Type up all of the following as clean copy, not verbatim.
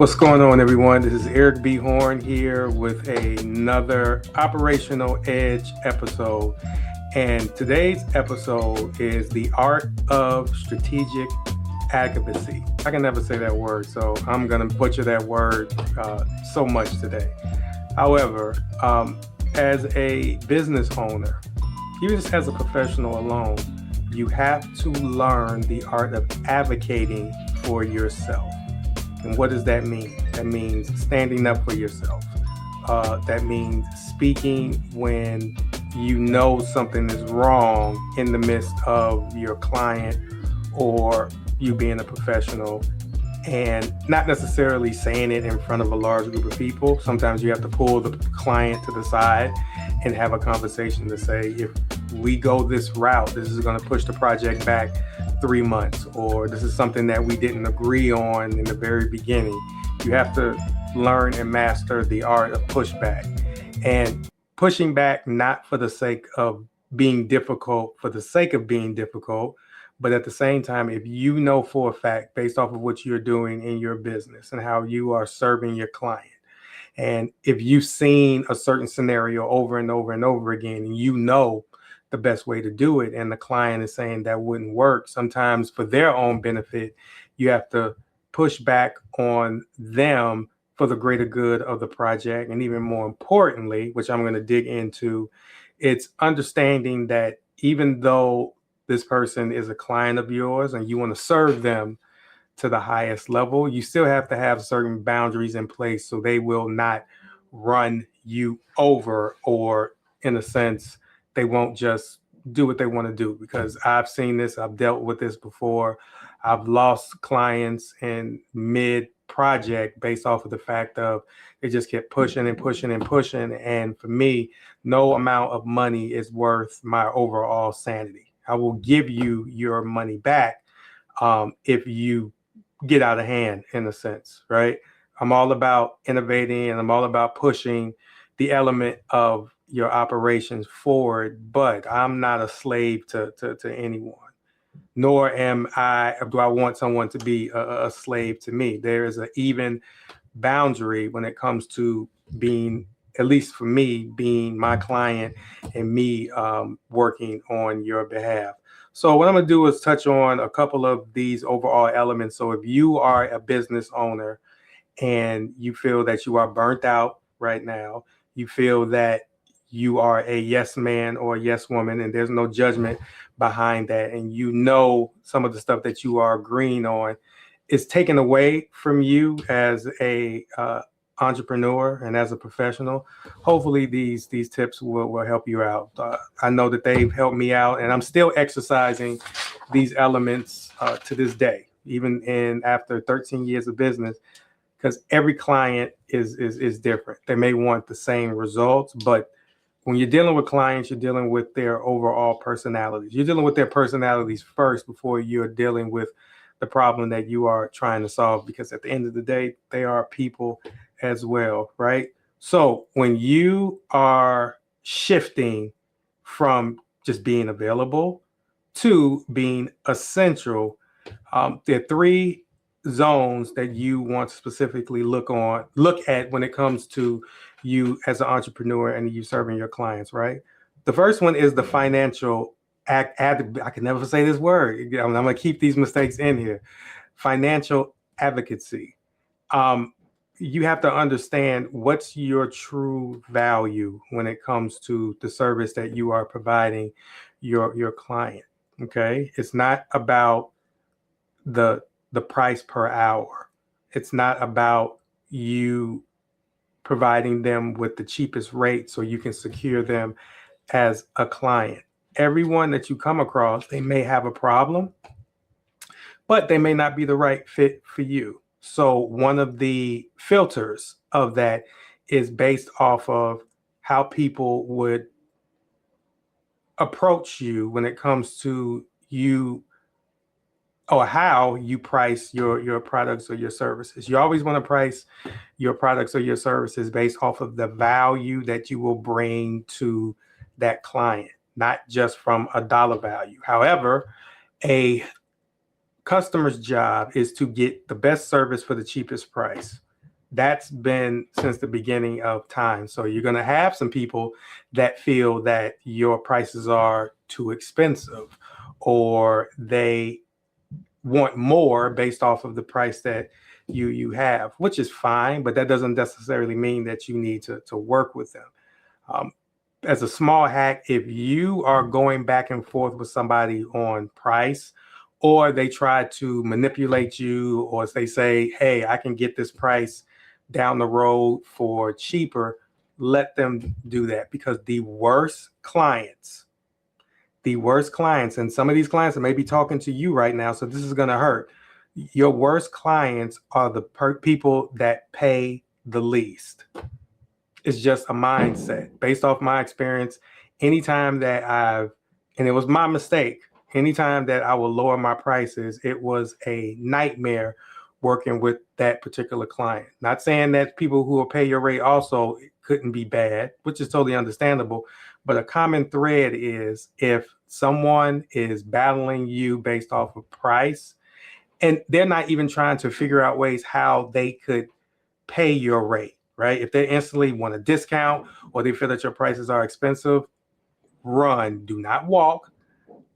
What's going on, everyone? This is Eric B. Horn here with another Operational Edge episode. And today's episode is the art of strategic advocacy. I can never say that word, so I'm going to butcher that word so much today. However, as a business owner, even just as a professional alone, you have to learn the art of advocating for yourself. And what does that mean? That means standing up for yourself. That means speaking when you know something is wrong in the midst of your client or you being a professional, and not necessarily saying it in front of a large group of people. Sometimes you have to pull the client to the side and have a conversation to say, if we go this route, this is going to push the project back 3 months, or this is something that we didn't agree on in the very beginning. You have to learn and master the art of pushback, and pushing back not for the sake of being difficult for the sake of being difficult, but at the same time, if you know for a fact, based off of what you're doing in your business and how you are serving your client, and if you've seen a certain scenario over and over and over again, and you know the best way to do it, and the client is saying that wouldn't work, sometimes for their own benefit, you have to push back on them for the greater good of the project. And even more importantly, which I'm going to dig into, it's understanding that even though this person is a client of yours and you want to serve them to the highest level, you still have to have certain boundaries in place so they will not run you over, or in a sense, they won't just do what they want to do. Because I've seen this, I've dealt with this before. I've lost clients in mid project based off of the fact of they just kept pushing and pushing and pushing. And for me, no amount of money is worth my overall sanity. I will give you your money back if you get out of hand, in a sense, right? I'm all about innovating and I'm all about pushing the element of your operations forward, but I'm not a slave to anyone, nor do I want someone to be a slave to me. There is an even boundary when it comes to being, at least for me, being my client and me working on your behalf. So what I'm going to do is touch on a couple of these overall elements. So if you are a business owner and you feel that you are burnt out right now, you feel that you are a yes man or a yes woman, and there's no judgment behind that, and you know some of the stuff that you are agreeing on is taken away from you as a entrepreneur and as a professional, hopefully these tips will help you out. I know that they've helped me out, and I'm still exercising these elements to this day, even in after 13 years of business, because every client is different. They may want the same results, but when you're dealing with clients, you're dealing with their overall personalities. You're dealing with their personalities first before you're dealing with the problem that you are trying to solve, because at the end of the day, they are people as well, right? So when you are shifting from just being available to being essential, there are three zones that you want to specifically look at when it comes to you as an entrepreneur and you serving your clients, right? The first one is the financial I can never say this word. I'm going to keep these mistakes in here. Financial advocacy. You have to understand what's your true value when it comes to the service that you are providing your client. Okay, it's not about the price per hour. It's not about you providing them with the cheapest rate so you can secure them as a client. Everyone that you come across, they may have a problem, but they may not be the right fit for you. So one of the filters of that is based off of how people would approach you when it comes to you, or how you price your products or your services. You always want to price your products or your services based off of the value that you will bring to that client, not just from a dollar value. However, a customer's job is to get the best service for the cheapest price. That's been since the beginning of time. So you're going to have some people that feel that your prices are too expensive, or they want more based off of the price that you have, which is fine, but that doesn't necessarily mean that you need to work with them. As a small hack, if you are going back and forth with somebody on price, or they try to manipulate you, or they say, hey, I can get this price down the road for cheaper, let them do that, because the worst clients, and some of these clients may be talking to you right now, so this is going to hurt. Your worst clients are the people that pay the least. It's just a mindset. Based off my experience, anytime that and it was my mistake, anytime that I will lower my prices, it was a nightmare working with that particular client. Not saying that people who will pay your rate also couldn't be bad, which is totally understandable. But a common thread is, if someone is battling you based off of price, and they're not even trying to figure out ways how they could pay your rate, right? If they instantly want a discount, or they feel that your prices are expensive, run. Do not walk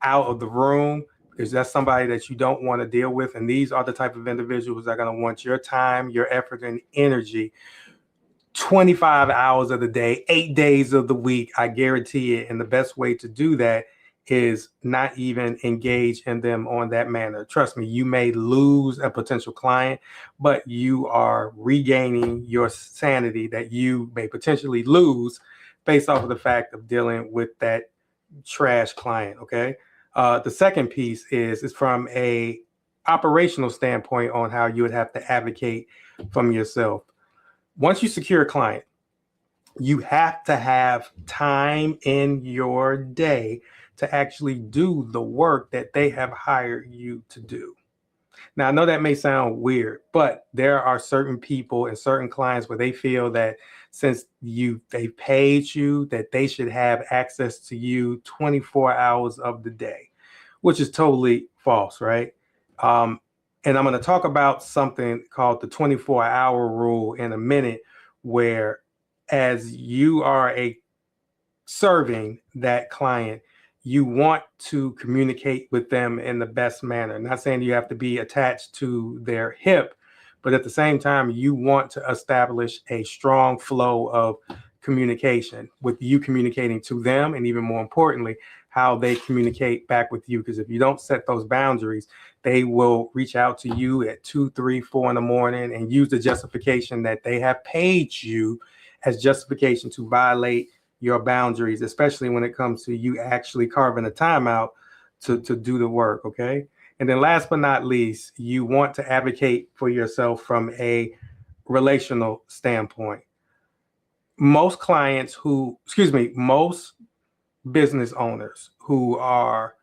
out of the room, because that's somebody that you don't want to deal with. And these are the type of individuals that are going to want your time, your effort, and energy 25 hours of the day, 8 days of the week. I guarantee it. And the best way to do that is not even engage in them on that manner. Trust me, you may lose a potential client, but you are regaining your sanity that you may potentially lose based off of the fact of dealing with that trash client. Okay. The second piece is from a operational standpoint on how you would have to advocate from yourself. Once you secure a client, you have to have time in your day to actually do the work that they have hired you to do. Now, I know that may sound weird, but there are certain people and certain clients where they feel that since they paid you, that they should have access to you 24 hours of the day, which is totally false, right? And I'm going to talk about something called the 24-hour rule in a minute, where as you are serving that client, you want to communicate with them in the best manner. Not saying you have to be attached to their hip, but at the same time, you want to establish a strong flow of communication, with you communicating to them, and even more importantly, how they communicate back with you. Because if you don't set those boundaries, they will reach out to you at 2, 3, 4 in the morning and use the justification that they have paid you as justification to violate your boundaries, especially when it comes to you actually carving a time out to do the work. Okay. And then last but not least, you want to advocate for yourself from a relational standpoint. Most business owners who are,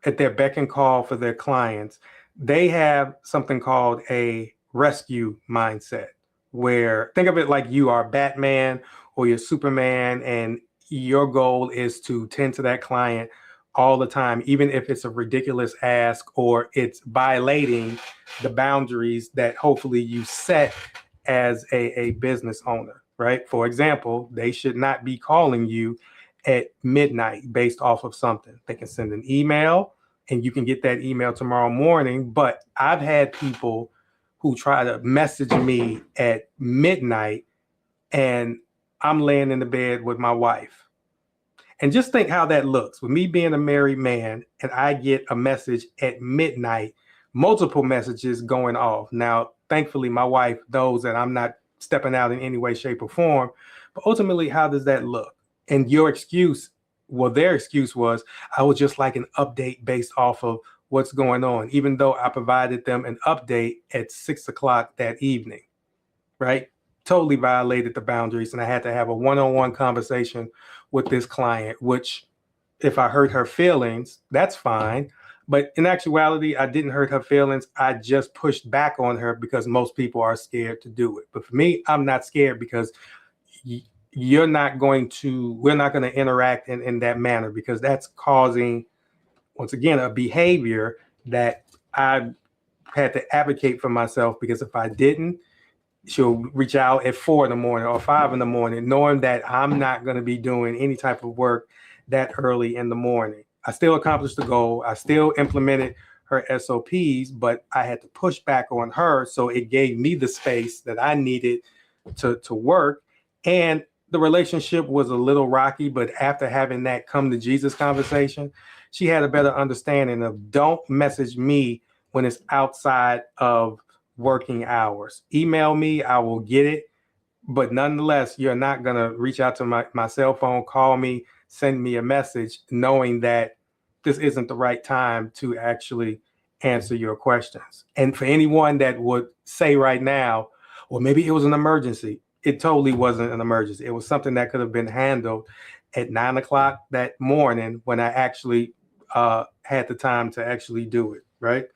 at their beck and call for their clients, they have something called a rescue mindset, where think of it like you are Batman or you're Superman, and your goal is to tend to that client all the time, even if it's a ridiculous ask or it's violating the boundaries that hopefully you set as a business owner, right? For example, they should not be calling you at midnight based off of something. They can send an email and you can get that email tomorrow morning. But I've had people who try to message me at midnight and I'm laying in the bed with my wife. And just think how that looks with me being a married man, and I get a message at midnight, multiple messages going off. Now, thankfully, my wife knows that I'm not stepping out in any way, shape, or form. But ultimately, how does that look? And their excuse was, I would just like an update based off of what's going on, even though I provided them an update at 6 o'clock that evening, right? Totally violated the boundaries. And I had to have a one-on-one conversation with this client, which if I hurt her feelings, that's fine. But in actuality, I didn't hurt her feelings. I just pushed back on her because most people are scared to do it. But for me, I'm not scared, because we're not going to interact in that manner, because that's causing, once again, a behavior that I had to advocate for myself, because if I didn't, she'll reach out at 4 in the morning or 5 in the morning, knowing that I'm not going to be doing any type of work that early in the morning. I still accomplished the goal. I still implemented her SOPs, but I had to push back on her. So it gave me the space that I needed to work. And the relationship was a little rocky, but after having that come to Jesus conversation, she had a better understanding of, don't message me when it's outside of working hours. Email me, I will get it. But nonetheless, you're not going to reach out to my cell phone, call me, send me a message, knowing that this isn't the right time to actually answer your questions. And for anyone that would say right now, well, maybe it was an emergency. It totally wasn't an emergency. It was something that could have been handled at 9 o'clock that morning when I actually had the time to actually do it, right?